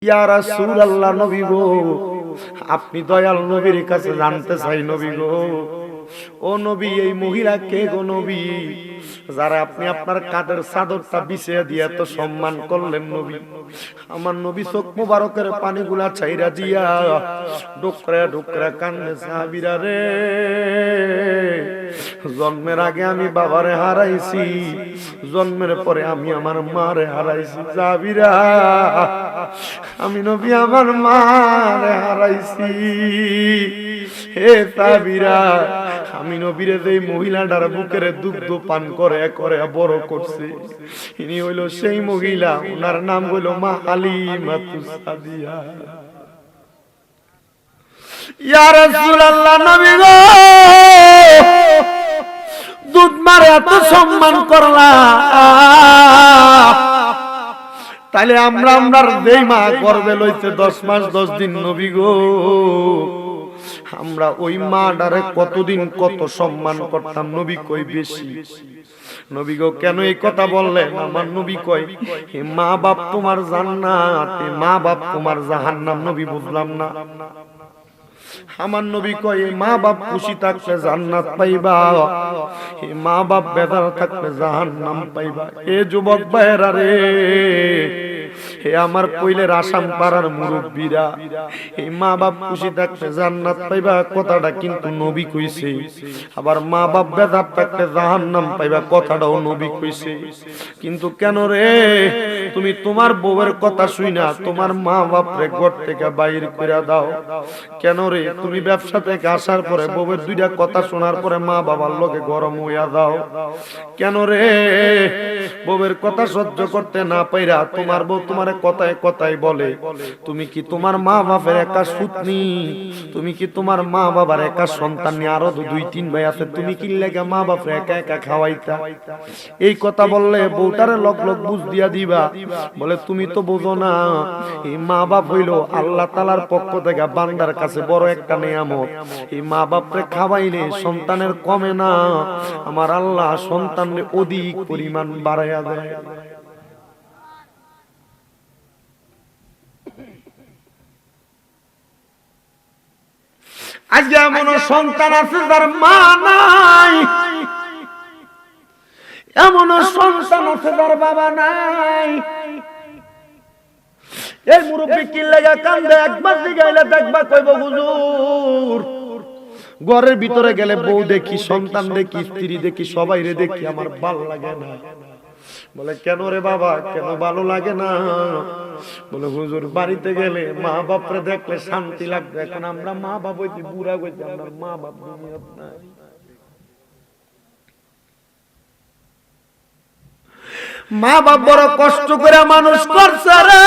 ইয়া রাসূলুল্লাহ, নবী গো, আপনি দয়াল নবীর কাছে জানতে চাই নবী গো। ও নবী, এই মহিলা কে গো নবী, যারা আপনি আপনার কাঁধের চাদরটা বিছিয়ে দিয়ে এত সম্মান করলেন নবী? আমার নবী চোখ মোবারকের পানিগুলা ছাইরা দিয়া ডুকরা ডুকরা কান্দে। সাহাবীরা রে, জন্মের আগে আমি বাবারে হারাইছি, জন্মের পরে আমি আমার মারে হারাইছি। সাহাবীরা, আমি নবী আমার মারে হারাইছি। হে সাহাবীরা, আমি নবীরে যে মহিলাটার বুকের দুগ্ধ পান করে করে বড় করছে, ইনি হইল সেই মহিলা, ওনার নাম হইল মা হালিমাতুস সাদিয়া। ইয়া রাসূলুল্লাহ, নবী গো, দুধ মারে এত সম্মান করলা, তাইলে আমরা যেই মা গর্ভে লইতে 10 মাস 10 দিন নবী গো, আমরা ওই মাটারে কতদিন কত সম্মান করতাম। নবী কই বেশি। নবী গো, কেন এই কথা বললেন? আমার নবী কয়, হে মা বাপ তোমার জান্নাত, মা বাপ তোমার জাহান্নাম। নবী বুঝলাম না। আমার নবী কয়, মা বাপ খুশি থাকলে জান্নাত পাইবা, হে মা বাপ বেদনা থাকলে জাহান্নাম পাইবা। এ যুবক ভাইরা রে, হে আমার কইলের আসাম পাড়ার মুরব্বীরা, এই মা বাপ খুশি থাকলে জান্নাত পাইবা কথাটা কিন্তু নবী কইছে, আবার মা বাপ বেদনা থাকলে জাহান্নাম পাইবা কথাটাও নবী কইছে। কিন্তু কেন রে, তুমি তোমার বউয়ের কথা শুইনা তোমার মা বাপরে ঘর থেকে বাইর কইরা দাও? কেন রে, তুমি ব্যবসা থেকে আসার পরে বউয়ের দুইটা কথা শোনার পরে মা বাবার লগে গরম হইয়া দাও? কেন রে, বউয়ের কথা সহ্য করতে না পাইরা তোমার বউ তোমার কথায় কথায় বলে, তুমি কি তোমার মা বাপের একা সুতনি? তুমি কি তোমার মা বাবার একা সন্তান নিয়ে আরো 2-3 ভাই আছে, তুমি কি লাগা মা বাপরে একা একা খাওয়াইতা? এই কথা বললে বউটারে লগ লগ বুঝ দিয়া দিবা, বলে তুমি তো বোঝো না, এই মা বাপ হইল আল্লাহ তাআলার পক্ষ থেকে বান্দার কাছে বড় একটা নিয়ামত। এই মা বাপরে খাওয়াইলে সন্তানের কমে না, আমার আল্লাহ সন্তানের অধিক পরিমাণ বাড়াইয়া দেয়। আজকে এমন সন্তান আছে যার মা নাই, এমন সন্তান আছে যার বাবা নাই। এই মুরব্বি কি লাগা কান্দে, একবার জিগাইলে দেখবা কইব, হুজুর ঘরের ভিতরে গেলে বউ দেখি, সন্তান দেখি, স্ত্রী দেখি, সবাই রে দেখি, আমার ভালো লাগে না। বলে কেন রে বাবা, কেন ভালো লাগে না? বলে হুজুর বাড়িতে গেলে মা বাপরে দেখলে শান্তি লাগবে। এখন আমরা মা বাপ হইতে বুড়া হইতে, আমরা মা বাপ দুনিয়াত নাই। মা বাপ বড় কষ্ট করে মানুষ করছে রে,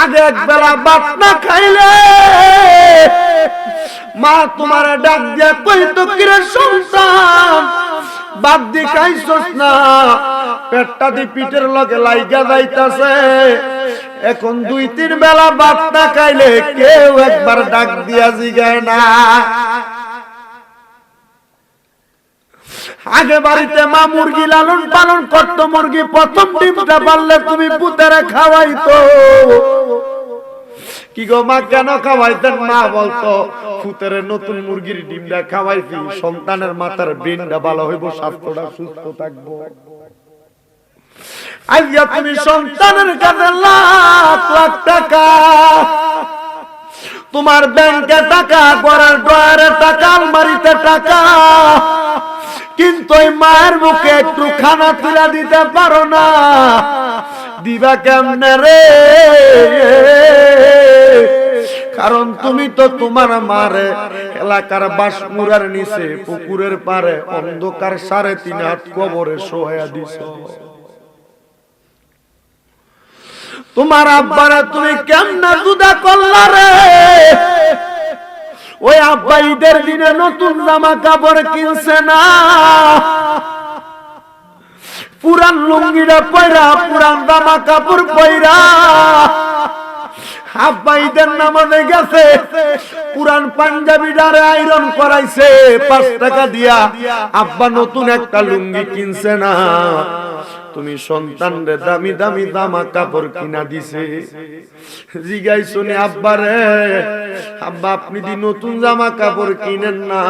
আগে এক বেলা ভাত না খাইলে মা তোমার ডাক দিয়া কইতো, কিরে সন্তান ভাত দি খাইছস না? পেটটা দি পিঠের লগে লাইগা যাইতাছে। এখন 2-3 বেলা ভাত না খাইলে কেউ একবার ডাক দিয়া জিগায় না। আগে বাড়িতে মা মুরগি লালন পালন করতো, মুরগি প্রথম ডিমটা পারলে তুমি পুতেরে খাওয়াইতো। কি গো মা, কেন খাওয়াইতেন? মা বলতো, পুতেরে নতুন মুরগির ডিমটা খাওয়াইছি, সন্তানের মাথার ব্রেনটা ভালো হইব, স্বাস্থ্যটা সুস্থ থাকবো। আইয়া তুমি সন্তানের কাছে লাখ লাখ টাকা, তোমার ব্যাংকে টাকা, ঘরের ড্রয়ারে টাকা, আলমারিতে টাকা, কিন্তু ওই মায়ের মুখে একটু খানা তুলে দিতে পারো না। দিবা কেমনে রে? কারণ তুমি তো তোমার মারে এলাকার বাসমুরার নিচে পুকুরের পারে অন্ধকার 3.5 হাত কবরে শোয়া দিছো। তোমার আব্বারা তুমি কেমনে জুদা করলা রে? ওই আব্বা ঈদের দিনে নতুন জামা কাপড় কিনছে না, পুরান লুঙ্গিটা পয়রা, পুরান জামা কাপড় পয়রা আব্বা ঈদের নামাজে গেছে, পুরান পাঞ্জাবিটারে আয়রন করাইছে 5 টাকা দিয়া। আব্বা নতুন একটা লুঙ্গি কিনছে না, তুমি সন্তানরে দামি দামি জামা কাপড় কিনা দিছে। জিগাইছো নি আব্বারে, আব্বা আপনি দি নতুন জামা কাপড় কিনেন না?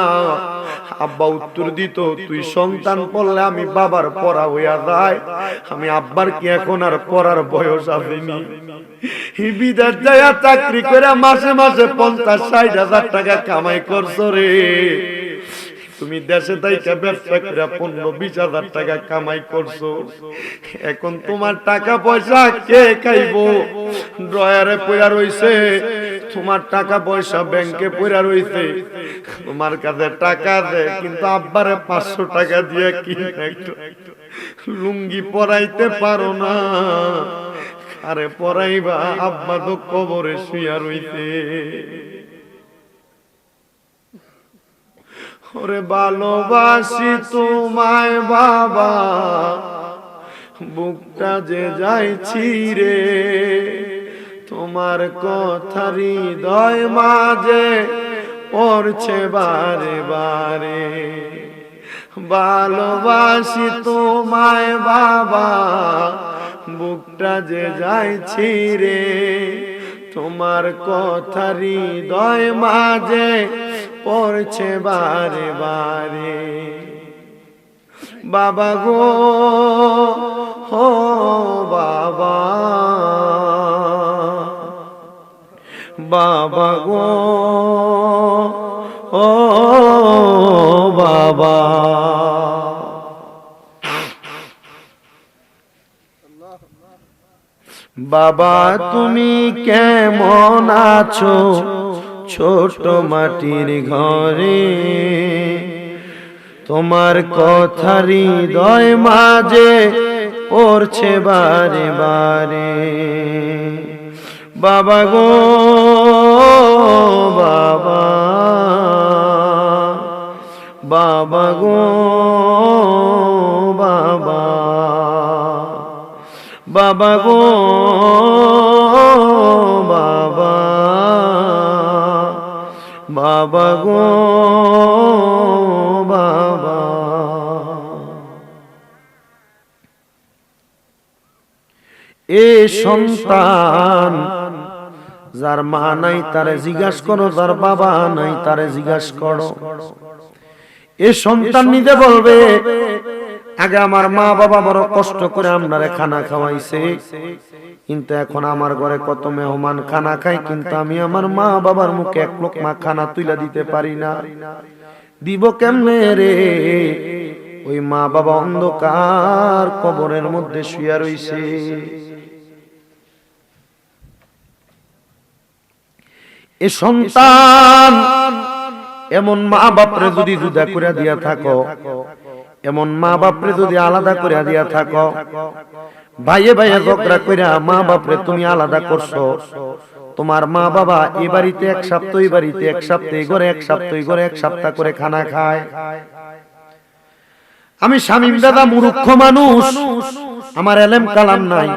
আব্বা উত্তর দিত, তুই সন্তান পড়লে আমি বাবার পড়া হইয়া যায়, আমি আব্বার কি এখন আর পড়ার বয়স আসেনি? বিদেশ যাইয়া চাকরি করে মাসে মাসে 50-60 হাজার টাকা কামাই করছো রে। তুমি দেশে থাইকা ব্যবসা করে 15-20 হাজার টাকা কামাই করছো। এখন তোমার টাকা পয়সা কে খাইবো? ড্রয়ারে পড়া রইছে, তোমার টাকা পয়সা ব্যাংকে পড়া রইছে, তোমার কাছে টাকা আছে কিন্তু আব্বারে 500 টাকা দিয়ে কি একটু লুঙ্গি পরাইতে পারো না। আরে পরাইবা, আব্বা তো কবরে শুয়া রইছে। ওরে ভালোবাসি তোমায় বাবা, বুকটা যে যাইছি রে, তোমার কথা হৃদয় মাঝে পড়ছে বারে বারে। ভালোবাসি তোমায় বাবা, বুকটা যে যাইছি রে, তোমার কথা হৃদয় মাঝে পড়ছে বারে বারে। বাবা গো ও বাবা, বাবা গো ও বাবা। বাবা তুমি কেমন আছো ছোট মাটির ঘরে, তোমার কথা হৃদয় মাঝে পড়ছে বারে বারে। বাবা গো বাবা, বাবা গো বাবা, বাবা গো বাবা, বাবা গো বাবা। এ সন্তান যার মা নাই তারে জিজ্ঞাস করো, যার বাবা নাই তারে জিজ্ঞাস করো। এ সন্তান নিজে বলবে, আগে আমার মা বাবা বড় কষ্ট করে আপনারে খানা খাওয়াইছে, কিন্তু এখন আমার ঘরে কত মেহমান খানা খায়, কিন্তু আমি আমার মা বাবার মুখে এক লোকমা খানা তুলে দিতে পারি না। দিব কেমনে রে? ওই মা বাবা অন্ধকার কবরের মধ্যে শুয়ে রইছে। এ সন্তান এমন মা বাপরে যদি জুদা করে দিয়া থাকো, এমন মা বাপরে যদি আলাদা করে দিয়া থাকো, ভাইয়ে ভাইয়ে ঝগড়া করে মা বাপরে তুমি আলাদা করছো, তোমার মা বাবা এই বাড়িতে এক সপ্তাহ, এই বাড়িতে এক সপ্তাহ, এই ঘরে এক সপ্তাহ, এই ঘরে এক সপ্তাহ করে খানা খায়। আমি শামীম দাদা মূর্খ মানুষ, আমার এলেম কালাম নাই,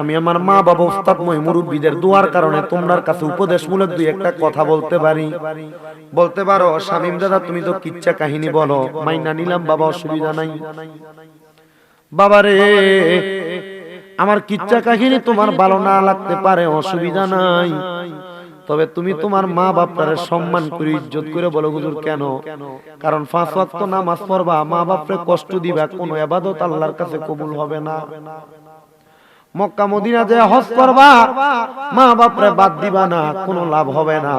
আমি আমার মা বাবা উস্তাদ মই মুরব্বীদের দোয়ার কারণে তোমার কাছে উপদেশমূলক দুই একটা কথা বলতে পারি। বলতে পারো শামীম দাদা তুমি তো কিচ্ছা কাহিনী বলো, মাইনা নিলাম বাবা, অসুবিধা নাই। বাবারে আমার কিচ্ছা কাহিনী তোমার ভালো না লাগতে পারে, অসুবিধা নাই, তবে তুমি তোমার মা বাপরে সম্মান করে ইজ্জত করে বলো হুজুর কেন? কারণ 5 ওয়াক্ত নামাজ পড়বা, মা বাপরে কষ্ট দিবা, কোনো ইবাদত আল্লাহর কাছে কবুল হবে না। মক্কা মদিনা যে হজ করবা, মা বাপরে বাদ দিবা না, কোনো লাভ হবে না।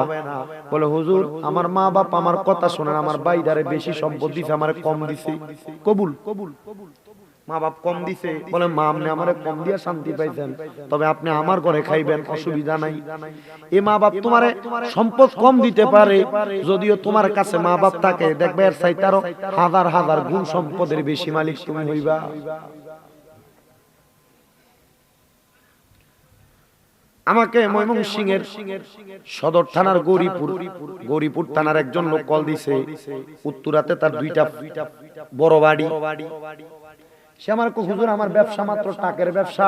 বলে হুজুর আমার মা বাপ আমার কথা শুনেন, আমার বাইদারে বেশি সম্পদ দিছে, আমারে কম দিছে, কবুল। মা বাপ কম দিছে, বলে মা আপনি আমারে কম দিয়া শান্তি পাইছেন, তবে আপনি আমার ঘরে খাইবেন, অসুবিধা নাই। এই মা বাপ তোমারে সম্পদ কম দিতে পারে, যদিও তোমার কাছে মা বাপ থাকে, দেখবে এর চাইতে আরো হাজার হাজার গুণ সম্পদের বেশি মালিক তুমি হইবা। আমাকে ময়মনসিংহের সদর থানার গৌরীপুর থানার একজন লোক কল দিছে, উত্তরাতে তার 2টা বড় বাড়ি। সে আমার হুজুর আমার ব্যবসা মাত্র টাকের ব্যবসা,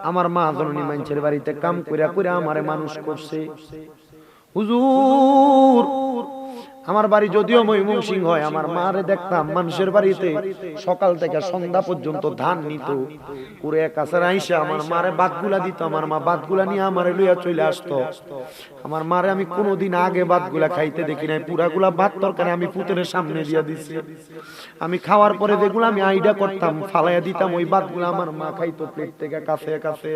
আমার মা জননী মানুষের বাড়িতে কাম কইরা কইরা আমারে মানুষ করছে। হুজুর আমার বাড়ি যদিও ময়মনসিংহ হয়, আমার মারে দেখতাম মানুষের বাড়িতে সকাল থেকে সন্ধ্যা পর্যন্ত ধান নিত, পুরে কাছে আইসা আমার মারে ভাতগুলা দিত, আমার মা ভাতগুলা নিয়ে আমারে লইয়া চলে আসতো। আমার মারে আমি কোনোদিন আগে ভাতগুলা খাইতে দেখি নাই, পুরাগুলা ভাত তরকারি আমি পুতের সামনে দিয়া দিছি। আমি খাওয়ার পরে যেগুলো আমি আইডা করতাম ফালাইয়া দিতাম, ওই ভাতগুলা আমার মা খাইতো প্লেট থেকে কাছে কাছে।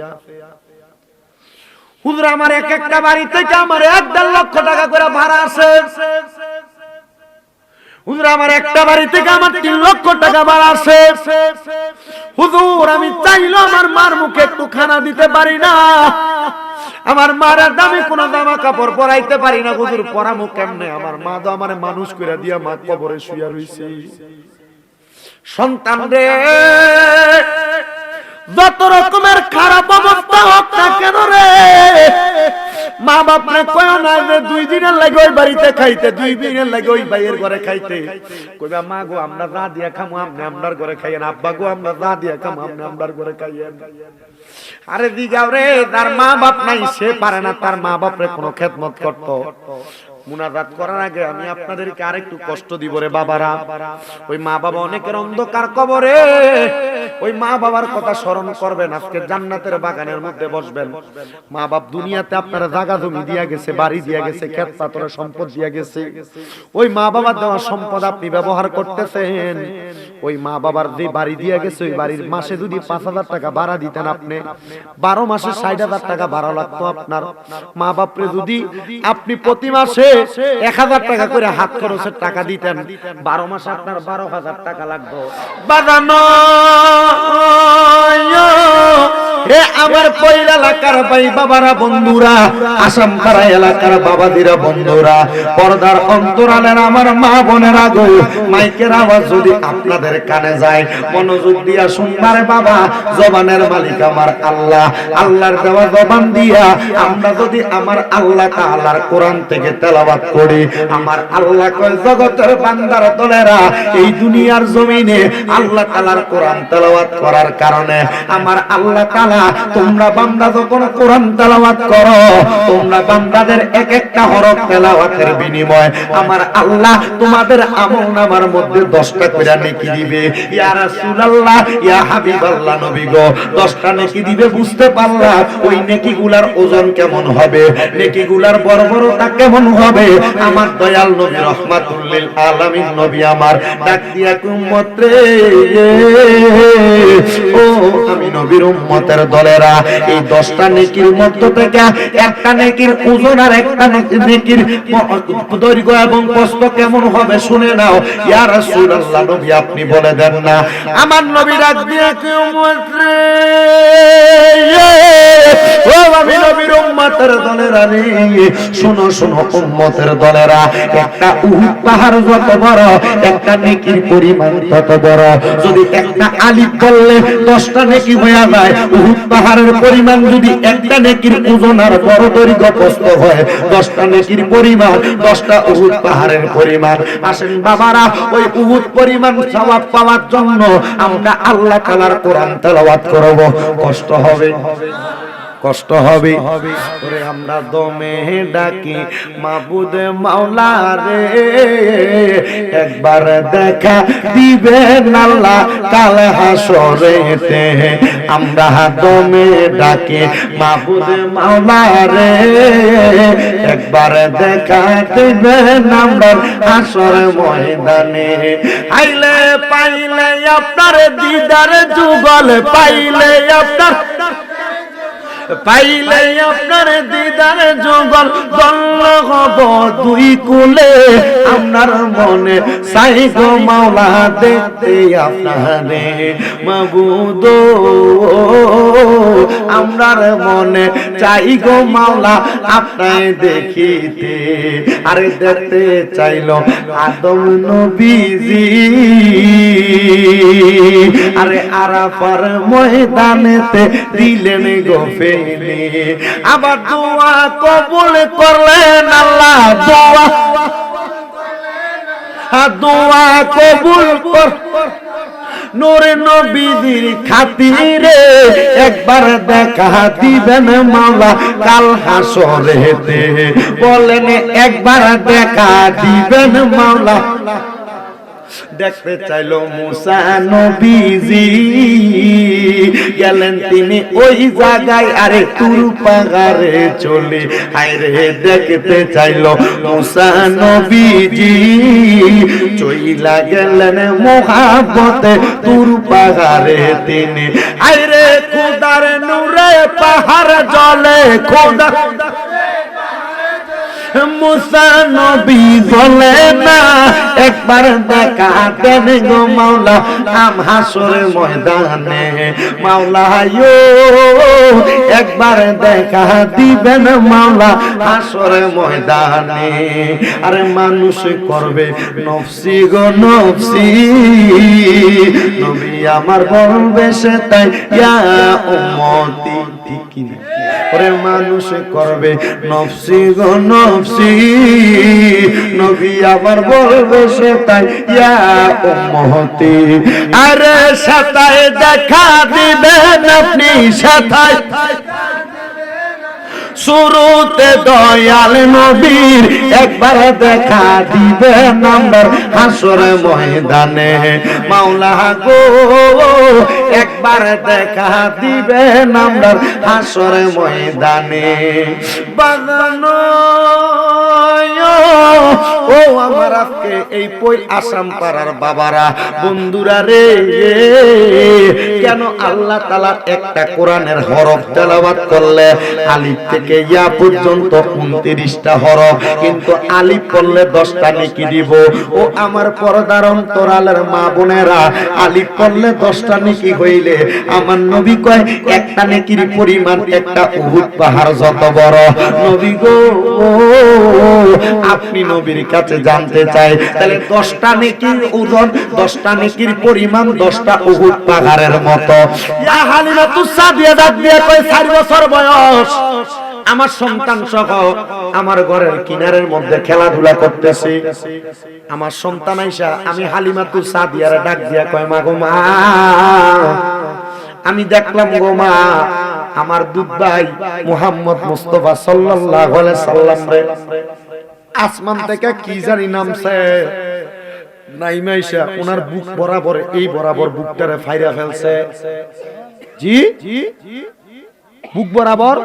হুজুর আমার এক একটা বাড়ি থেকে আমার 1.5 লক্ষ টাকা করে ভাড়া আছে। হুজুর আমার একটা বাড়ি থেকে আমার 3 লক্ষ টাকা ভাড়া আছে। হুজুর আমি চাইলো আমার মার মুখে একটু খানা দিতে পারি না, আমার মার দামি কোন জামা কাপড় পরাইতে পারি না। হুজুর পরামো কেমনে? আমার মা তো আমার মানুষ করে দিয়া মা কবরে শুয়া রইছে। সন্তান রে যত রকমের খারাপ অবস্থা হোক না কেন রে, মা বাপ রে কয় না যে 2 দিনের লাগে ওই বাড়িতে খাইতে, 2 দিনের লাগে ওই ভাইয়ের ঘরে খাইতে। কইবা মা গো আমরা যা দিয়া খামু আপনি আমরার ঘরে খাইয়েন, আব্বা গো আমরা যা দিয়া খামু আপনি আমরার ঘরে খাইয়েন। আরে দিগাও রে, তার মা বাপ নাই, সে পারে না তার মা বাপ রে কোনো খেদমত করতে। মুনাজাত করার আগে আমি আপনাদেরকে আরেকটু কষ্ট দিব রে বাবারা। ওই মা বাবা অনেকের অন্ধকার কবরে, ওই মা বাবার কথা স্মরণ করবেন। আজকে জান্নাতের বাগানের মধ্যে বসবেন। মা বাপ দুনিয়াতে আপনারা জায়গা জমি দিয়া গেছে, বাড়ি দিয়া গেছে, ক্ষেত পাথরের সম্পদ দিয়া গেছে। ওই মা বাবার দেওয়া সম্পদ আপনি ব্যবহার করতেছেন। ওই মা বাবার যে বাড়ি দিয়া গেছে, ওই বাড়ির মাসে যদি 5,000 টাকা ভাড়া দিতেন আপনি, 12 মাসে 60,000 টাকা ভাড়া লাগতো আপনার। মা বাপরে যদি আপনি প্রতি মাসে 1,000 টাকা করে হাত খরচের টাকা দিতেন, 12 মাসে আপনার 12,000 টাকা লাগতো। বাজানো হে আমার পয়লা এলাকার ভাই বাবারা, বন্ধুরা, আসামপাড়া এলাকার বাবাদিরা, বন্ধুরা, পর্দার অন্তরালের আমার মা বোনেরা গো, মাইকের আওয়াজ যদি আপনাদের কানে যায় মনোযোগ দিয়া শুনবার বাবা। জবানের মালিক আমার আল্লাহ, আল্লাহর দেওয়া জবান দিয়া আমরা যদি আমার আল্লাহ তাআলার কোরআন থেকে তেলাওয়াত করি, আমার আল্লাহ কয় জগতের বান্দার দলেরা, এই দুনিয়ার জমিনে আল্লাহ তাআলার কোরআন তেলাওয়াত করার কারণে আমার আল্লাহ তাআলা, তোমরা বান্দা যখন কোরআন তেলাওয়াত করো, তোমরা বান্দাদের এক একটা হরফ তেলাওয়াতের বিনিময়ে আমার আল্লাহ তোমাদের আমলনামার মধ্যে 10টা করে নেকি দিবে। ইয়া রাসূলুল্লাহ, ইয়া হাবিবাল্লাহ, নবী গো 10টা নেকি দিবে। বুঝতে পারলা ওই নেকিগুলার ওজন কেমন হবে, নেকিগুলার বড়বড়তা কেমন হবে? আমার দয়াল নবী রহমাতুল লিল আলামিন নবী আমার ডাক দিয়া উম্মত রে, ও আমি নবীর উম্মতের দলেরা, এই 10টা নেকির মধ্য থেকে একটা নেকির ওজন আর একটা নেকির দৈর্ঘ্য এবং প্রস্থ কেমন হবে শুনে নাও। ইয়া রাসূলুল্লাহ, নবী আপনি বলে দেন না। আমার নবী ডাক দিয়া কয় উম্মত রে, ও আমি নবীর উম্মতের দলেরা রে, শুনো শুনো উম্মতের দলেরা, একটা উহুদ পাহাড় যত বড়, একটা নেকির পরিমাণ তত বড়। যদি একটা আলিফ বললে 10টা নেকি হয়ে যায়, উহুদ পাহাড়ের পরিমাণ যদি একটা নেকির ওজন আর বড় দৈর্ঘ্য প্রস্থ হয়, 10টা নেকির পরিমাণ 10টা উহুদ পাহাড়ের পরিমাণ। আসেন বাবারা, ওই উহুদ পরিমাণ সওয়াব পাওয়ার জন্য আমরা আল্লাহ তাআলার কোরআন তেলাওয়াত করব। কষ্ট হবে, কষ্ট হবে। ওরে আমরা দমে ডাকি মাবুদ মাওলা রে, একবার দেখা দিবেন আল্লাহ কাল হাসরেতে। আমরা দমে ডাকি মাবুদ মাওলা রে, একবার দেখা দিবেন আমরা হাসর ময়দানে। আইলে পাইলে আপনার দিদার যুগল, পাইলে আপনার পাইলে আপনার দিদার যুগল, দল হব দুই কুলে। আপনার মনে চাই গো মাওলা দেখতে আপনারে মাবুদ, আমরার মনে চাই গো মাওলা আপনায় দেখিতে। আরে দেখতে চাইল আদম নবীজি, আরে আরাফার ময়দানেতে দিলেন গো ফেলে। আবার দোয়া কবুল করলেন আল্লাহ, দোয়া কবুল কর নূরে নবীজির খাতিরে। একবার দেখা দিবেন মাওলা কাল হাসরেতে, বলেন একবার দেখা দিবেন মাওলা। দেখতে চাইলো মুসা নবীজি, গেলেন তিনি ওই জায়গায়, আরে তুর পাহাড়ে চলে, হায়রে দেখতে চাইলো মুসা নবীজি, চইলা গেলেন মোহাব্বতে তুর পাহাড়ে তিনি, হায়রে খোদার নূরে পাহাড় জ্বলে, খোদা মুসা নবী বলে না একবার দেখা দেন গো মাওলা আম হাসরের ময়দানে, মাওলা একবার দেখা দিবেন মাওলা হাসরের ময়দানে। আরে মানুষ করবে নফসি গো নফসি, নবী আমার বলবে সে তাই ইয়া উম্মতি, ঠিক কি না? ওরে মানুষ করবে নফসি গো নফসি, নবী আবার বলবে সে তাই ইয়া উম্মতি। আরে সাতায় দেখা দিবেন আপনি, সাতায় শুরুতে দয়াল নবীর একবার দেখা দিবেন নাম্বার হাসরে ময়দানে, মাওলা গো একবার দেখা দিবেন নাম্বার হাসরে ময়দানে। বাজানো ও আমার আজকে এই পই আসাম পাড়ার বাবারা বন্ধুরা রে, কেন আল্লাহ তাআলা একটা কোরআনের হরফ তেলাওয়াত করলে আলিফ থেকে ইয়া পর্যন্ত 29টা হরফ, কিন্তু আলিফ পড়লে 10টা নেকি দিব। ও আমার পর্দার অন্তরালের মা বোনেরা, আলিফ পড়লে 10টা নেকি হইলে আমার নবী কয় একটা নেকির পরিমাণ একটা উহুদ পাহাড় যত বড়। নবী গো আপনি নবীর কাছে জানতে চাই, তাহলে 10টা নেকির ওজন, 10টা নেকির পরিমাণ 10টা উহুদ পাহাড়ের মতো। ইয়া হালিমাতুস সাদিয়া ডাক দিয়ে কয় 4 বছর বয়স, আমার সন্তান সহ আমার ঘরের কিনারের মধ্যে খেলাধুলা করতেছে। আমার সন্তান আইসা আমি হালিমাতুস সাদিয়ার ডাক দিয়া কয় মা গো মা, আমি দেখলাম গো মা আমার দুধ ভাই মুহাম্মদ মুস্তাফা সাল্লাল্লাহু আলাইহি সাল্লাম রে আসমান থেকে কি জানি নামছে, নাইমাইশা ওনার বুক বরাবর এই বরাবর বুকটারে ফাইরা ফেলছে। জি বুক বরাবর।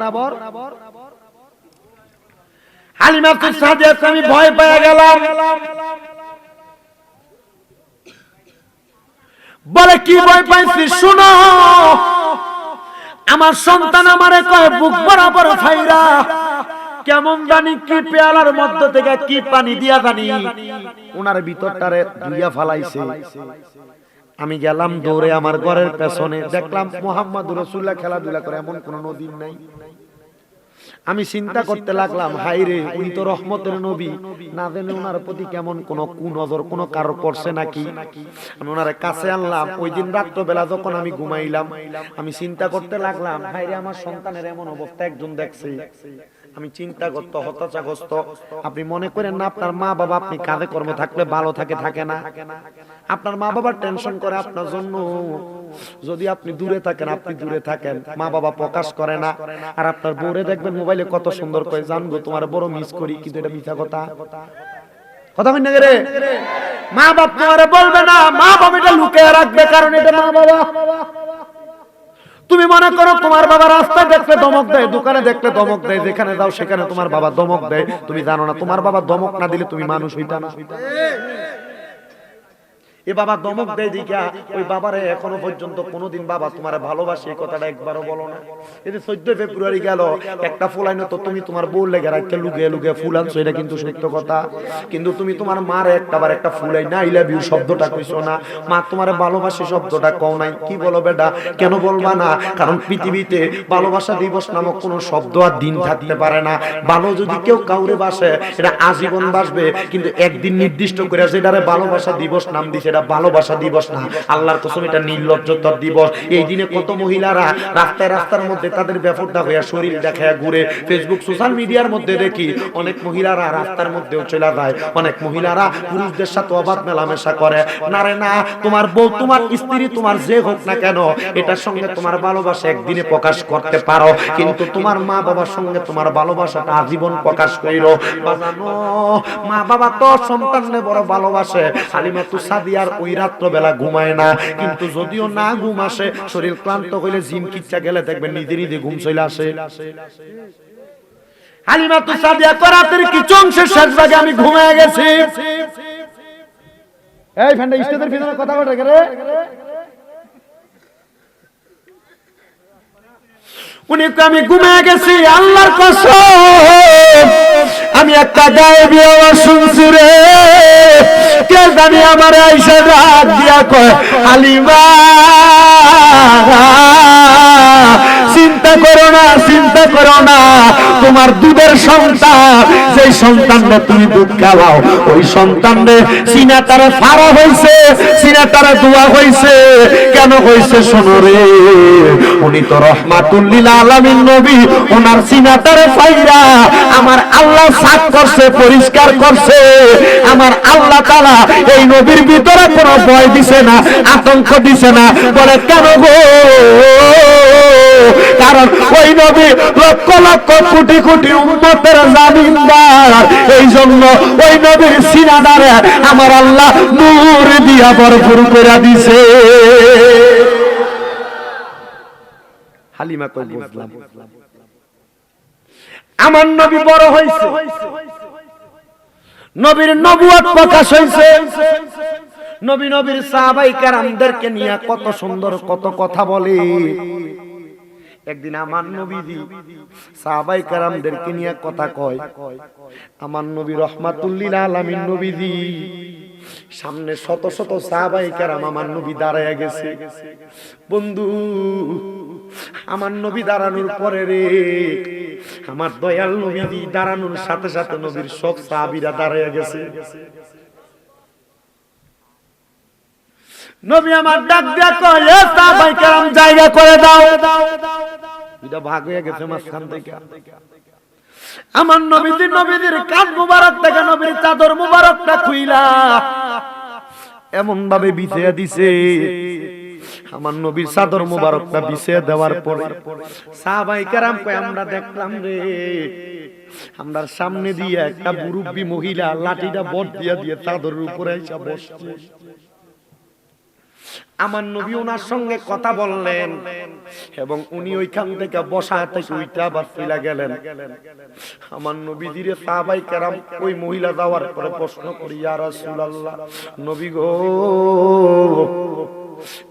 হালিমাতুস সাদিয়া আমি ভয় পেয়ে গেলাম, বলে কি ভয় পাইছি শুনো, আমার সন্তান আমারে কয় বুক বরাবর ফাইরা, কেমন জানি কি পেয়ালার মধ্য থেকে কি পানি দিয়া জানি ওনার ভিতরটারে ধুইয়া ফালাইছে। আমি গেলাম দৌড়ে আমার ঘরের পেছনে, দেখলাম মুহাম্মদুর রাসূলুল্লাহ খেলাধুলা করে, এমন কোন নদী নাই। আমি চিন্তা করতে লাগলাম হাই রে উনি তো রহমতের নবী, না জানে ওনার প্রতি কেমন কোন কুনজর কোন কারো পড়ছে নাকি। আমি ওনারে কাছে আনলাম। ওই দিন রাত্রবেলা যখন আমি ঘুমাইলাম আমি চিন্তা করতে লাগলাম হাই রে আমার সন্তানের এমন অবস্থা একজন দেখছে। আমি চিন্তাগ্রস্ত হতাশাগ্রস্ত। আপনি মনে করেন না আপনার মা বাবা আপনি কাজে কর্ম থাকলে ভালো থাকে না, আপনার মা বাবা টেনশন করে আপনার জন্য। যদি আপনি দূরে থাকেন, আপনি দূরে থাকেন, মা বাবা প্রকাশ করে না। আর আপনার বউরে দেখবেন মোবাইলে কত সুন্দর করে, জানগো তোমার বড় মিস করি, কিন্তু এটা মিথ্যা কথা। কথা কই না রে? মা বাপ তোমারে বলবে না, মা বাবা এটা লুকিয়ে রাখবে, কারণ এটা মা বাবা। তুমি মনে করো তোমার বাবা রাস্তা দেখলে দমক দেয়, দোকানে দেখলে দমক দেয়, যেখানে যাও সেখানে তোমার বাবা দমক দেয়, তুমি জানো না তোমার বাবা দমক না দিলে তুমি মানুষ হইতা না। এ বাবা দমক দেয় দিকা ওই বাবারে এখনো পর্যন্ত কোনোদিন বাবা তোমার ভালোবাসি এই কথাটা একবারও বলো না। এই যে 14 ফেব্রুয়ারি গেল, একটা ফুল আইনো তো তুমি তোমার বউ লেগে রাখতে লুকিয়ে লুকিয়ে ফুল আনছো, এটা কিন্তু সত্য কথা। কিন্তু তুমি তোমার মার একটাবার একটা ফুল আই না আই লাভ ইউ শব্দটা কইছো না, মা তোমার ভালোবাসি শব্দটা কও নাই। কি বলো বেটা, কেন বলবা না? কারণ পৃথিবীতে ভালোবাসা দিবস নামক কোনো শব্দ আর দিন থাকতে পারে না। ভালো যদি কেউ কাউরে বাসে এটা আজীবন বাসবে, কিন্তু একদিন নির্দিষ্ট করে যেটারে ভালোবাসা দিবস নাম দিছে এটা ভালোবাসা দিবস না, আল্লাহর কসম এটা নির্লজ্জতার দিবস। এই দিনে কত মহিলারা রাস্তার মধ্যে তাদের বেপরদা হয়ে শরীর দেখায় ঘুরে। ফেসবুক সোশ্যাল মিডিয়ার মধ্যে দেখি অনেক মহিলারা রাস্তার মধ্যেও চলে যায়, অনেক মহিলারা পুরুষদের সাথে অবাধ মেলামেশা করে। না রে না, তোমার বউ, তোমার স্ত্রী, তোমার যে হোক না কেন, এটার সঙ্গে তোমার ভালোবাসা একদিনে প্রকাশ করতে পারো, কিন্তু তোমার মা বাবার সঙ্গে তোমার ভালোবাসাটা আজীবন প্রকাশ কইরো। বাজানো মা বাবা তো সন্তানকে বড় ভালোবাসে। হালিমাতু সাদিয়ার ওই রাত্র বেলা ঘুমায় না, কিন্তু যদিও না ঘুম আসে, শরীর ক্লান্ত হইলে জিম কিচ্ছা গেলে দেখবেন নিজে নিজে ঘুম চলে আসে। হালিমাতু সাদিয়া করাতের কিছু অংশের শেষ ভাগে আমি ঘুমিয়ে গেছি। এই ফ্যানটা স্টেজের ভিতরে কথা বলে রে, উনি আমি ঘুমিয়ে গেছি। আল্লাহর কসম আমি একটা গায়েবী আওয়াজ শুনছি রে, কে জানি আমার আইসা রাত দিয়া কয় হালিমা চিন্তা করো না, চিন্তা করো না, তোমার দুধের সন্তান, যেই সন্তানরে তুমি দুধ খাওয়াও, ওই সন্তানরে সিনা তারা ফাড়া হইছে, সিনা তারা দোয়া হইছে। কেন হইছে শোনো রে, উনি তো রহমাতুল লিল আলামিন নবী, ওনার সিনা তারা ফাইরা আমার আল্লাহ সাফ করছে, পরিষ্কার করছে। আমার আল্লাহ তাআলা এই নবীর ভিতরে কোনো ভয় দিছে না, আতঙ্ক দিছে না। বলে কেন গো? কারণ ওই নবী লক্ষ লক্ষ কোটি কোটি উম্মতের জামিনদার, এই জন্য ওই নবীর সিনাদারে আমার আল্লাহ নূর দিয়া ভরপুর করে দিছে। হালিমা কই বুঝলাম, আমার নবী বড় হইছে, নবীর নবুয়ত প্রকাশ হইছে, নবীর সাহাবায়ে কেরামদেরকে নিয়ে কত সুন্দর কত কথা বলে। একদিন আমার নবীজি সাহাবায়ে কেরামদেরকে নিয়ে কথা কয়। আমার নবী রহমাতুল লিল আলামিন নবীজি সামনে শত শত সাহাবায়ে কেরাম আমার নবী দাঁড়ায়া গেছে। বন্ধু, আমার নবী দাঁড়ানোর পরে রে, আমার দয়াল নবীজি দাঁড়ানোর সাথে সাথে নবীর সব সাহাবীরা দাঁড়ায়া গেছে। নবী আমার ডাক দিয়া কয়, এ সাহাবায়ে কেরাম জায়গা করে দাও। এটা ভাগ হয়ে গেছে মাঝখান থেকে। আমার নবীজির কাঁধ মুবারক থেকে নবীর চাদর মুবারকটা খুইলা এমন ভাবে বিছিয়ে দিছে। আমার নবীর চাদর মুবারকটা বিছিয়ে দেওয়ার পরে সাহাবায়ে কেরাম কয়, আমরা দেখলাম রে, আমরার সামনে দিয়ে একটা মুরব্বী মহিলা লাঠিটা বট দিয়া দিয়ে চাদরের উপরে এসে বসছে। আমার নবী ওনার সঙ্গে কথা বললেন এবং উনি ওইখান থেকে বসা থেকে উইটা আবার ফিরা গেলেন। আমার নবীজিরে সাহাবায়ে কেরাম ওই মহিলা যাওয়ার পরে প্রশ্ন করি, ইয়া রাসূলুল্লাহ, নবী গো,